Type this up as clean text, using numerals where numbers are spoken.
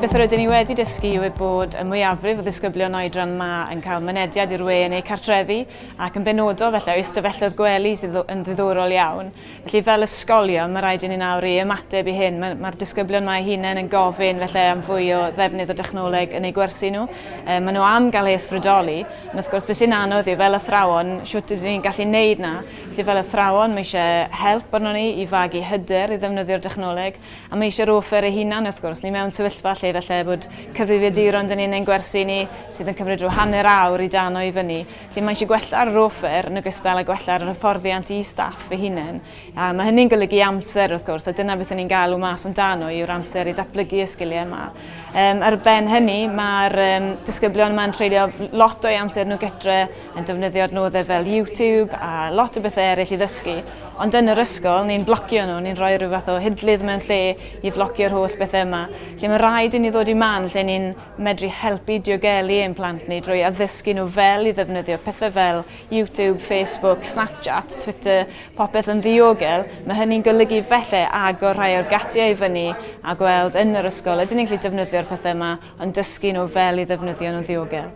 Beth rydyn ni wedi dysgu yw bod y mwyafrif o ddisgyblion oedran yma yn cael mynediad i'r we yn eu cartrefi ac yn benodol felly o ystafelloedd gwely sydd yn ddiddorol iawn. Felly fel ysgolion mae rhaid i ni nawr i ymateb i hyn. Mae'r disgyblion yma eu hunain yn gofyn felly am fwy o ddefnydd o dechnoleg yn eu gwersi nhw. Maen nhw am gael eu ysbrydoli. Wrth gwrs, beth sy'n anodd yw fel athrawon, siwt ydyn ni'n gallu neud na. Felly fel athrawon, mae eisiau help arno ni i fagu hyder i ddefnyddio'r dechnoleg, a mae eisiau offer eu hunain, wrth gwrs. Ni mewn sefyllfa lle felly bod cyfrifiaduron dyn ni'n ein gwersi ni sydd yn cymryd rhyw hanner awr i dano i fyny. Felly mae eisiau gwella'r offer yn ogystal â gwella'r hyfforddiant i staff eu hunain. Mae hynny'n golygu amser, wrth gwrs, a dyna beth ni'n galw mas amdano yw'r amser i ddatblygu y sgiliau yma. Ar ben hynny, mae'r disgyblion yma'n treulio lot o'i amser nhw gytre yn defnyddio adnoddau fel YouTube a lot o bethau eraill i ddysgu. Ond yn yr ysgol, ni'n blocio nhw, ni'n rhoi rhyw fath o hydlydd mewn lle i flocio'r holl bethau yma. Lle mae rhaid i ni ddod i man lle ni'n medru helpu diogelu ein plant ni drwy addysgu nhw fel i ddefnyddio pethau fel YouTube, Facebook, Snapchat, Twitter, popeth yn ddiogel. Mae hynny'n golygu felly agor rhai o'r gatiau i fyny a gweld yn yr ysgol ydyn ni'n gallu defnyddio'r pethau yma ond dysgu nhw fel i ddefnyddio nhw ddiogel.